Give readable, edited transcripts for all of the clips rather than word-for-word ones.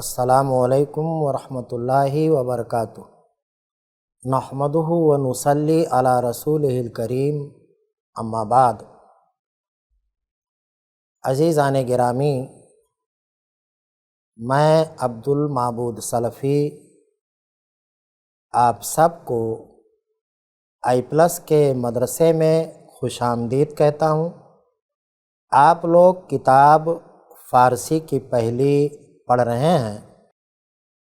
अस्सलामु अलैकुम वरहमतुल्लाहि वबरकातुहू। नहमदुहु व नुसल्ली अला रसूलिहिल करीम, अम्मा बाद। अज़ीज़ान गिरामी, मैं अब्दुल माबूद सलफ़ी आप सबको आई+ के मदरसे में खुशामदीद कहता हूँ। आप लोग किताब फ़ारसी की पहली पढ़ रहे हैं।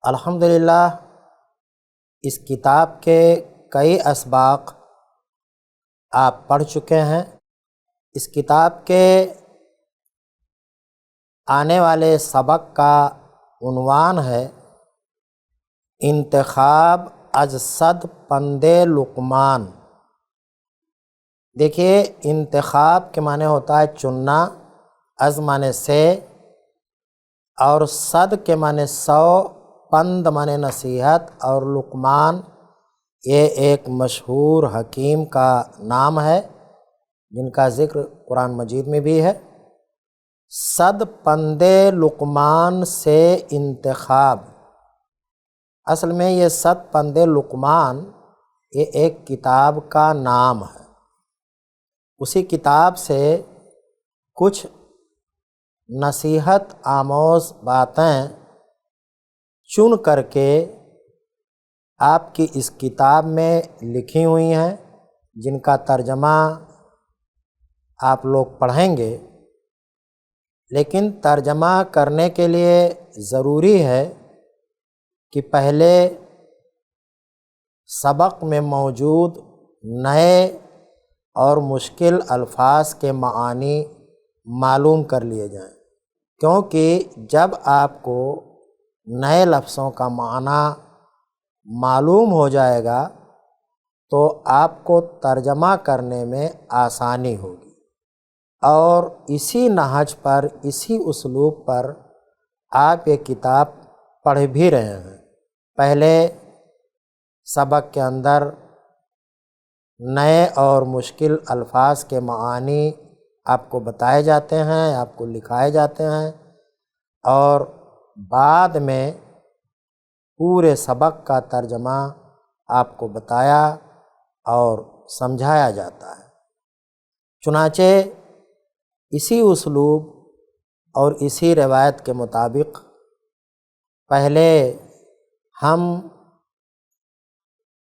अल्हम्दुलिल्लाह इस किताब के कई असबाक़ आप पढ़ चुके हैं। इस किताब के आने वाले सबक का उन्वान है इंतखाब अज सद पंदे लुक़मान। देखिए, इंतखाब के माने होता है चुनना, अज़ माने से, और सद के माने 100, पंद माने नसीहत, और लुक़मान ये एक मशहूर हकीम का नाम है जिनका ज़िक्र कुरान मजीद में भी है। सद पंदे लुक़मान से इंतखाब, असल में ये सद पंदे लुक़मान ये एक किताब का नाम है। उसी किताब से कुछ नसीहत आमोज़ बातें चुन करके आपकी इस किताब में लिखी हुई हैं, जिनका तर्जमा आप लोग पढ़ेंगे। लेकिन तर्जमा करने के लिए ज़रूरी है कि पहले सबक में मौजूद नए और मुश्किल अल्फाज के मानी मालूम कर लिए जाएं, क्योंकि जब आपको नए लफ्ज़ों का माना मालूम हो जाएगा तो आपको तर्जमा करने में आसानी होगी। और इसी नहज पर, इसी उसलूब पर आप ये किताब पढ़ भी रहे हैं। पहले सबक के अंदर नए और मुश्किल अल्फाज के मानी आपको बताए जाते हैं, आपको लिखाए जाते हैं, और बाद में पूरे सबक का तर्जमा आपको बताया और समझाया जाता है। चुनाचे इसी उसलूब और इसी रिवायत के मुताबिक पहले हम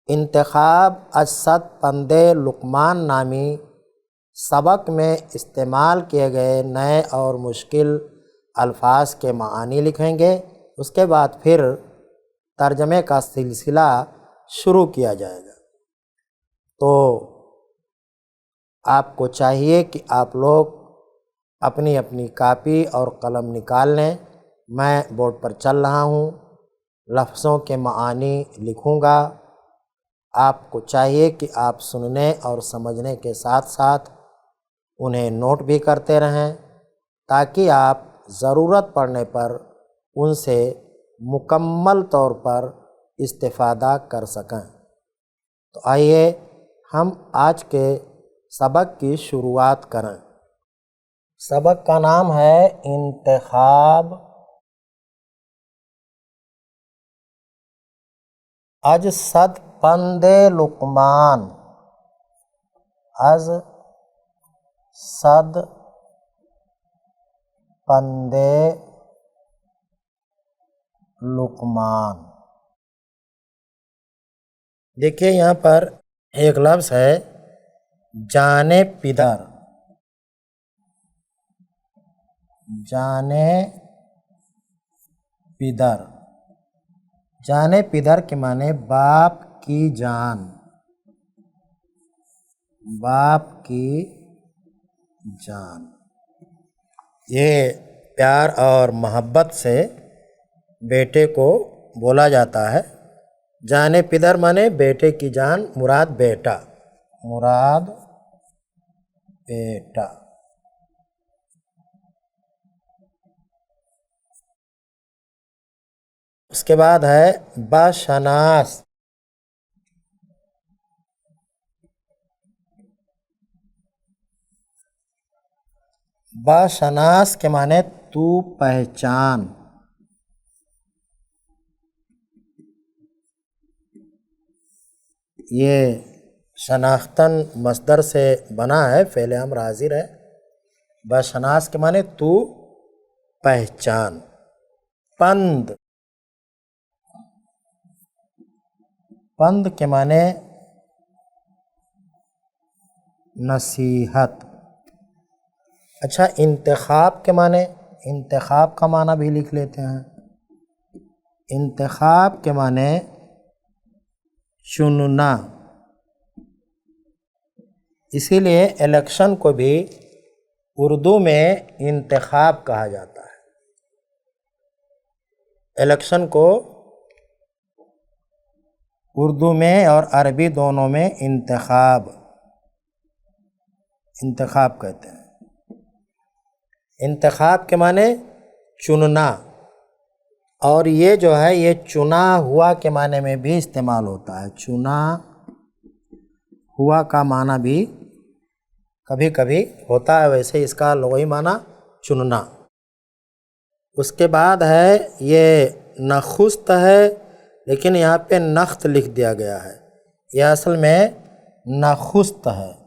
इंतखाब अज-सद पंदे लुक़मान नामी सबक में इस्तेमाल किए गए नए और मुश्किल अल्फाज के मानी लिखेंगे। उसके बाद फिर तर्जमे का सिलसिला शुरू किया जाएगा। तो आपको चाहिए कि आप लोग अपनी अपनी कापी और कलम निकाल लें। मैं बोर्ड पर चल रहा हूँ, लफ्ज़ों के मानी लिखूँगा। आपको चाहिए कि आप सुनने और समझने के साथ साथ उन्हें नोट भी करते रहें, ताकि आप ज़रूरत पड़ने पर उनसे मुकम्मल तौर पर इस्तिफ़ादा कर सकें। तो आइए हम आज के सबक की शुरुआत करें। सबक का नाम है इंतखाब अज सद पंदे लुक़मान। अज सद पंदे लुक़मान। देखिए, यहाँ पर एक लफ्ज़ है जाने पिदर। जाने पिदर, जाने पिदर के माने बाप की जान, बाप की जान। ये प्यार और मोहब्बत से बेटे को बोला जाता है। जाने पिदर माने बेटे की जान, मुराद बेटा, मुराद बेटा। उसके बाद है बाशनास। बाशनास के माने तू पहचान, ये शनाख्तन मस्दर से बना है, फ़ेल अम्र हाजिर है। बशनास के माने तू पहचान। पंद, पंद के माने नसीहत। अच्छा, इंतखाब के माने, इंतखाब का माना भी लिख लेते हैं। इंतखाब के माने चुनना। इसीलिए इलेक्शन को भी उर्दू में इंतखाब कहा जाता है। इलेक्शन को उर्दू में और अरबी दोनों में इंतखाब कहते हैं। इंतखाब के माने चुनना, और ये जो है ये चुना हुआ के माने में भी इस्तेमाल होता है। चुना हुआ का माना भी कभी कभी होता है, वैसे इसका लुग़वी माना चुनना। उसके बाद है ये नखुस्त है, लेकिन यहाँ पे नख्त लिख दिया गया है, यह असल में नखुस्त है।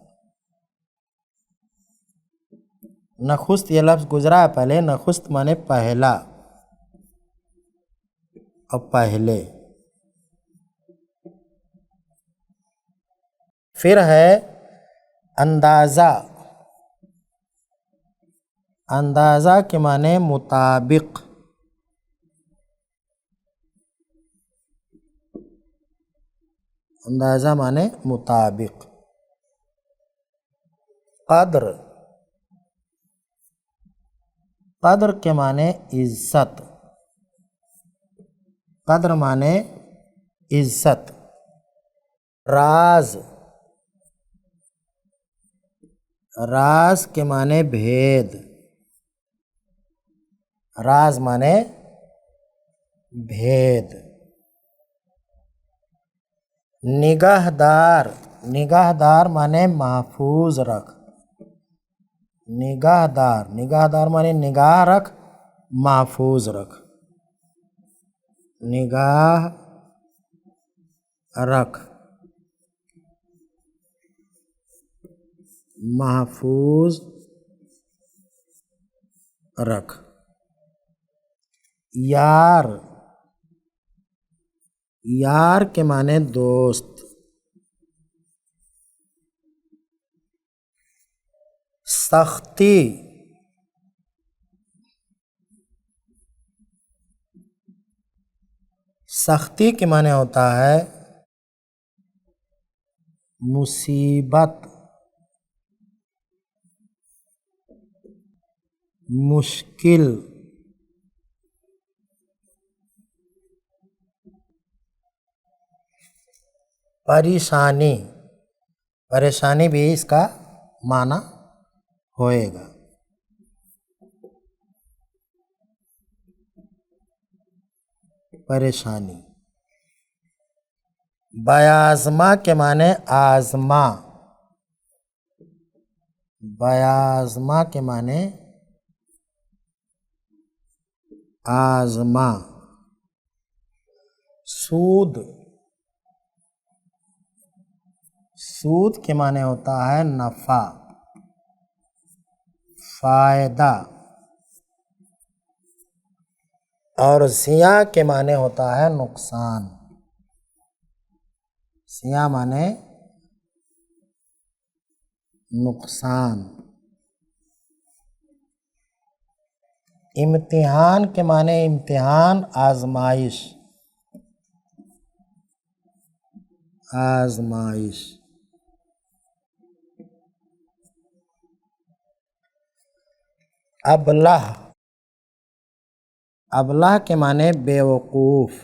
नखुस्त ये लफ्ज़ गुजरा है पहले। नखुस्त माने पहला और पहले। फिर है अंदाज़ा। अंदाज़ा के माने मुताबिक। अंदाज़ा माने मुताबिक। कद्र, कद्र के माने इज़्ज़त। कद्र माने इज़्ज़त। राज, राज के माने भेद। राज माने भेद। निगाहदार, निगाहदार माने महफूज रख। निगाहदार, निगाहदार माने निगाह रख, महफूज रख। निगाह रख, महफूज रख। यार, यार के माने दोस्त। सख्ती, सख्ती के माने होता है मुसीबत, मुश्किल। परेशानी, परेशानी भी इसका माना होएगा। परेशानी। बयाज़मा के माने आज़मा। बयाज़मा के माने आज़मा। सूद, सूद के माने होता है नफ़ा, फ़ायदा। और ज़िया के माने होता है नुकसान। ज़िया माने नुकसान। इम्तिहान के माने इम्तिहान, आज़माइश। आज़माइश। अबलह, अबलह के माने बेवकूफ़।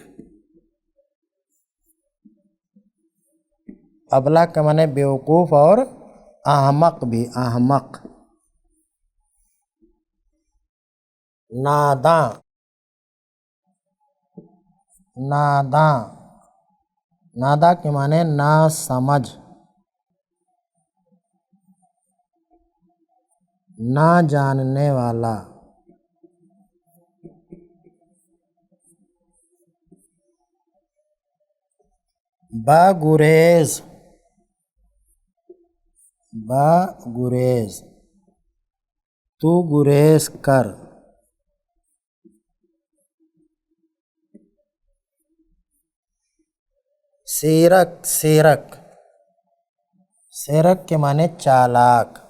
अबलह के माने बेवकूफ़ और अहमक भी, अहमक। नादां, नादां, नादा के माने ना समझ, ना जानने वाला। बगुरेज, बगुरेज, तू गुरेज कर। सीरक, सीरक, सीरक के माने चालाक।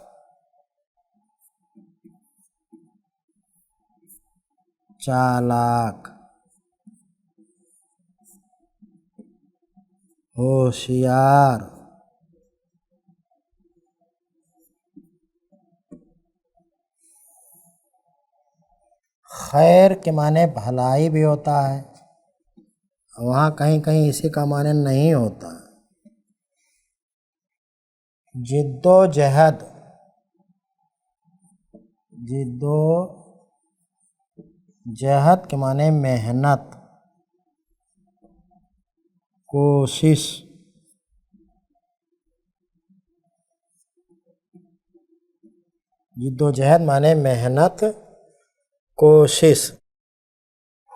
चालाक, होशियार। खैर के माने भलाई भी होता है, वहाँ कहीं कहीं इसी का माने नहीं होता। जिद्दोजहद, जिद्दोजहद के माने मेहनत, कोशिश। जिद्दोजहद माने मेहनत, कोशिश।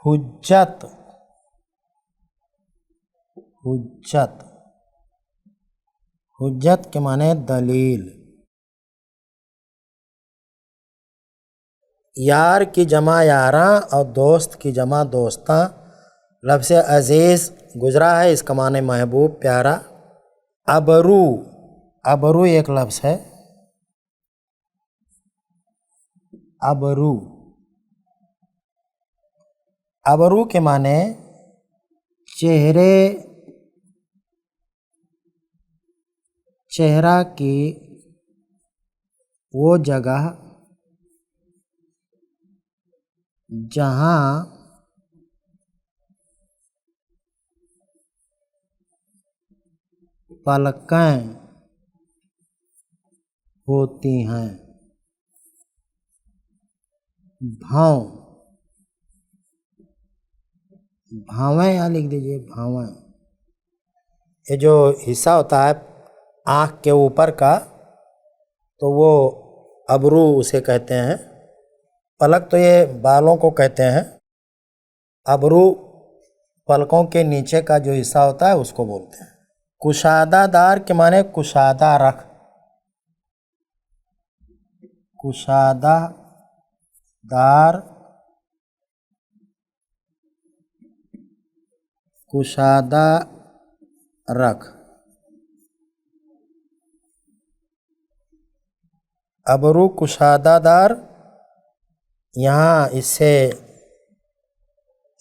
हुज्जत, हुज्जत, हुज्जत के माने दलील। यार की जमा यारां और दोस्त की जमा दोस्तां। लफ्ज़ अज़ीज़ गुजरा है, इसका माने महबूब, प्यारा। अबरू, अबरू एक लफ्ज़ है, अबरू। अबरू के माने चेहरे, चेहरा की वो जगह जहाँ पलकें होती हैं। भाव, भावें यहाँ लिख दीजिए, भावें। ये जो हिस्सा होता है आँख के ऊपर का, तो वो अबरू उसे कहते हैं। पलक तो ये बालों को कहते हैं, अबरू पलकों के नीचे का जो हिस्सा होता है उसको बोलते हैं। कुशादादार के माने कुशादा रख, कुशादादार, कुशादा रख। अबरू कुशादादार, यहाँ इससे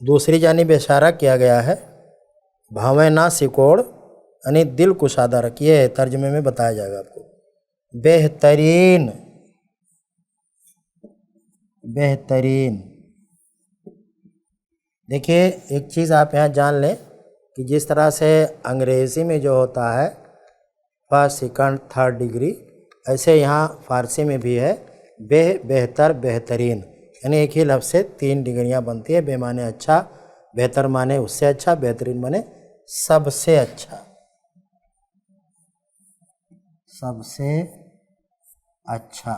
दूसरी जानिब इशारा किया गया है। भावें ना सिकोड़ यानी दिल कुशादा रखिए, तर्जुमे में बताया जाएगा आपको। बेहतरीन, बेहतरीन। देखिए एक चीज़ आप यहाँ जान लें कि जिस तरह से अंग्रेज़ी में जो होता है फर्स्ट, सेकंड, थर्ड डिग्री, ऐसे यहाँ फ़ारसी में भी है बेहतर, बेहतरीन, यानी एक ही लफ्ज़ से 3 डिग्रियाँ बनती है। बे माने अच्छा, बेहतर माने उससे अच्छा, बेहतरीन माने सबसे अच्छा, सबसे अच्छा।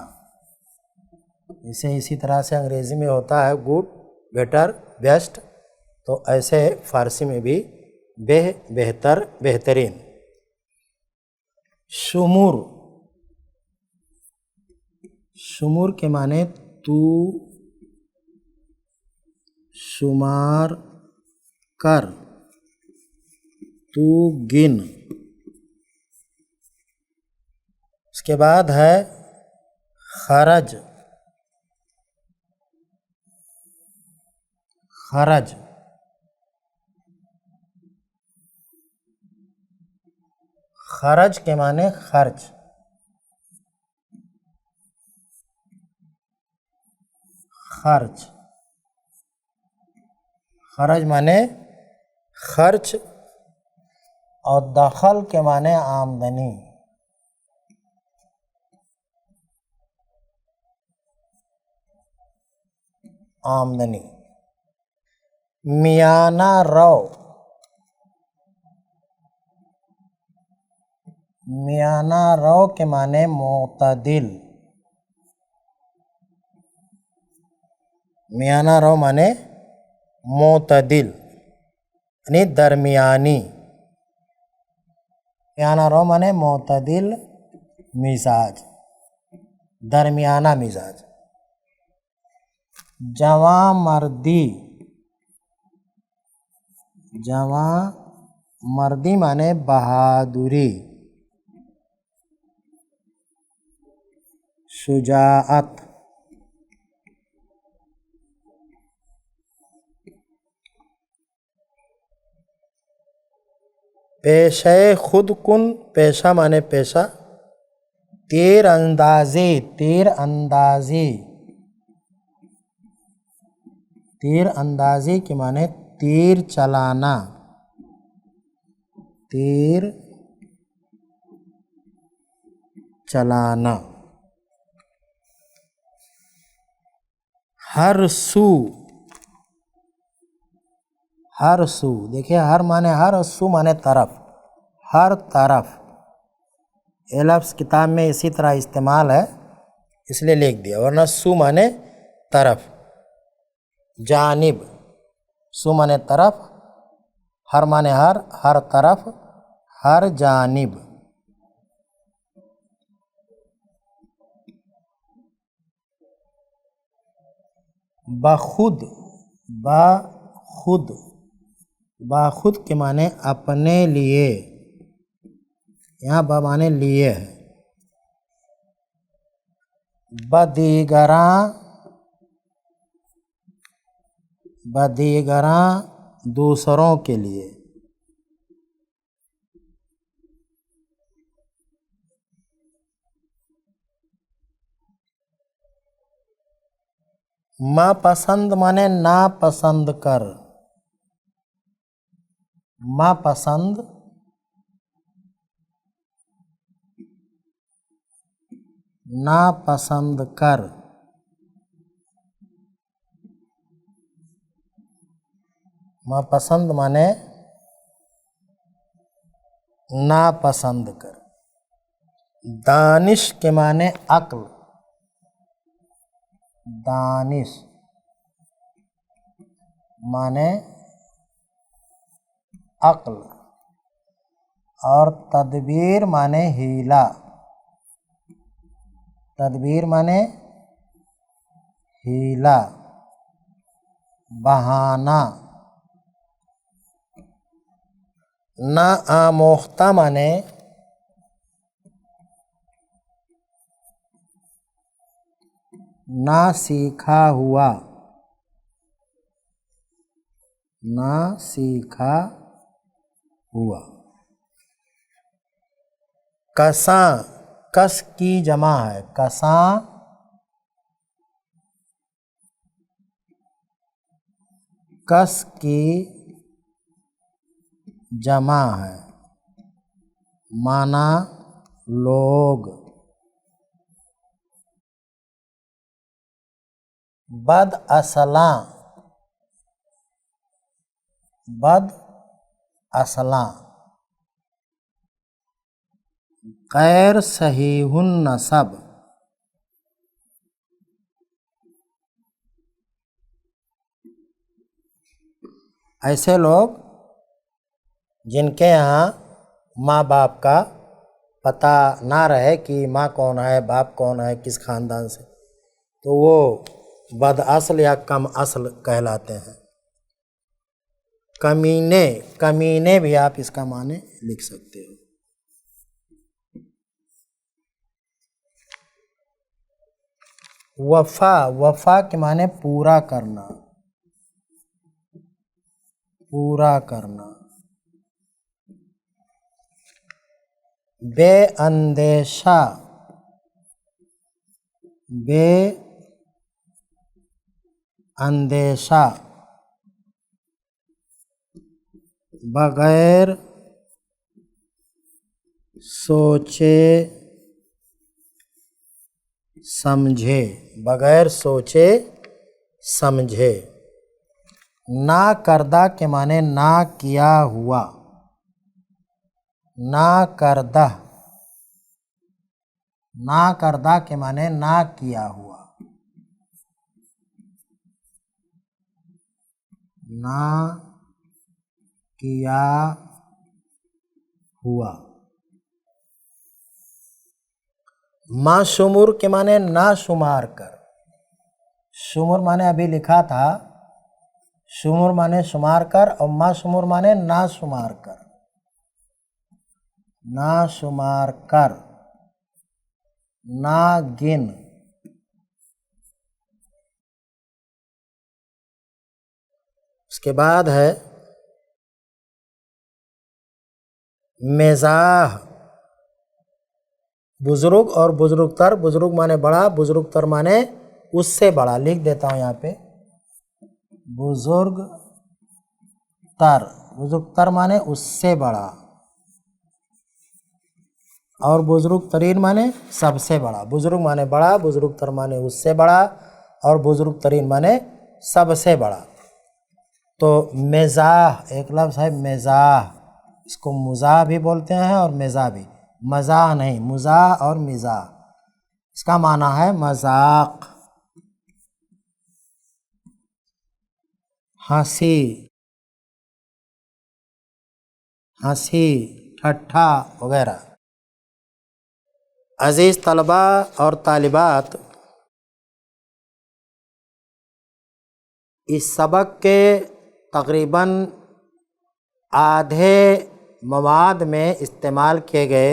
इसी तरह से अंग्रेज़ी में होता है गुड, बेटर, बेस्ट, तो ऐसे फ़ारसी में भी बेहतर, बेहतरीन। शुमूर, शुमूर के माने तू शुमार कर, तू गिन। उसके बाद है खरज, खरज, खरज के माने खर्च, खर्च, खरज माने खर्च। और दखल के माने आमदनी, आमदनी। मियाना रो, मियाना रो के माने मोतदिल, मियाना रो माने मोतदिल यानी दरमियानी। दरमियाना रो माने मोतदिल मिजाज, दरमियाना मिजाज। जवां मर्दी, जवां मर्दी माने बहादुरी, शुजाअत। पेशे खुद कुन, पेशा माने पेशा, तीर अंदाजी, तीर अंदाजी, तीर अंदाजी के माने तीर चलाना, तीर चलाना। हर सू, हर सू, देखिए हर माने हर और सू माने तरफ, हर तरफ। ये लफ्ज़ किताब में इसी तरह इस्तेमाल है इसलिए लिख दिया, वरना सू माने तरफ। जानिब, सू माने तरफ, हर माने हर तरफ, हर जानिब। बखुद, बखुद, बखुद के माने अपने लिए, यहाँ ब माने लिए है। बदीगरां, बदीगरां दूसरों के लिए। माँ पसंद माने ना पसंद कर, माँ पसंद ना पसंद कर। माँ पसंद माने ना पसंद कर। दानिश के माने अक्ल, दानिश माने अक्ल। और तदबीर माने हीला, तदबीर माने हीला, बहाना। ना आमोख्ता माने ना सीखा हुआ, ना सीखा हुआ। कसां, कस की जमा है, कसां कस की जमा है, माना लोग। बद असलां, बद असलां, गैर सहीहुन नसब, ऐसे लोग जिनके यहाँ माँ बाप का पता ना रहे कि माँ कौन है बाप कौन है किस ख़ानदान से, तो वो बद असल या कम असल कहलाते हैं। कमीने, कमीने भी आप इसका माने लिख सकते हो। वफ़ा, वफ़ा के माने पूरा करना, पूरा करना। बेअंदेशा, बेअंदेशा, बगैर सोचे समझे, बगैर सोचे समझे। ना करदा के माने ना किया हुआ, ना करदा, ना करदा के माने ना किया हुआ, ना किया हुआ। माशुमुर के माने ना शुमार कर। शुमुर माने अभी लिखा था, शुमुर माने शुमार कर और माशुमुर माने ना शुमार कर। ना शुमार कर, ना गिन। उसके बाद है मेज़ाह। बुज़ुर्ग और बुज़ुर्गतर, बुज़ुर्ग माने बड़ा, बुज़ुर्गतर माने उससे बड़ा। लिख देता हूँ यहाँ पे, बुज़ुर्गतर, बुज़ुर्गतर माने उससे बड़ा, और बुज़ुर्गतरीन माने सबसे बड़ा। बुज़ुर्ग माने बड़ा, बुज़ुर्गतर माने उससे बड़ा, और बुज़ुर्गतरीन माने सबसे बड़ा। तो मेज़ाह एक लफ्ज़ है, मेज़ाह। इसको मुज़ाह भी बोलते हैं और मेज़ाह भी। मज़ाह नहीं, मुज़ाह और मिज़ाह। इसका माना है मजाक, हंसी, हंसी, ठट्ठा वगैरह। अज़ीज़ तलबा और तालिबात, इस सबक के तकरीबन आधे मवाद में इस्तेमाल किए गए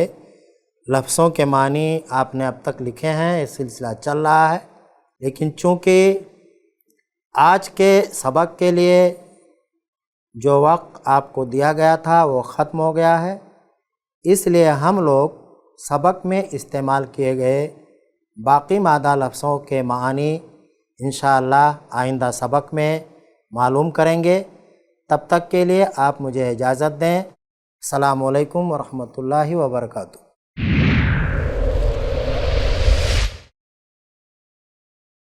लफ्ज़ों के मानी आपने अब तक लिखे हैं। ये सिलसिला चल रहा है, लेकिन चूँकि आज के सबक के लिए जो वक्त आपको दिया गया था वो ख़त्म हो गया है, इसलिए हम लोग सबक में इस्तेमाल किए गए बाकी मादा लफ्ज़ों के मानी इंशाअल्लाह आइंदा सबक में मालूम करेंगे। तब तक के लिए आप मुझे इजाज़त दें। अस्सलामु अलैकुम व रहमतुल्लाहि व बरकातुहू।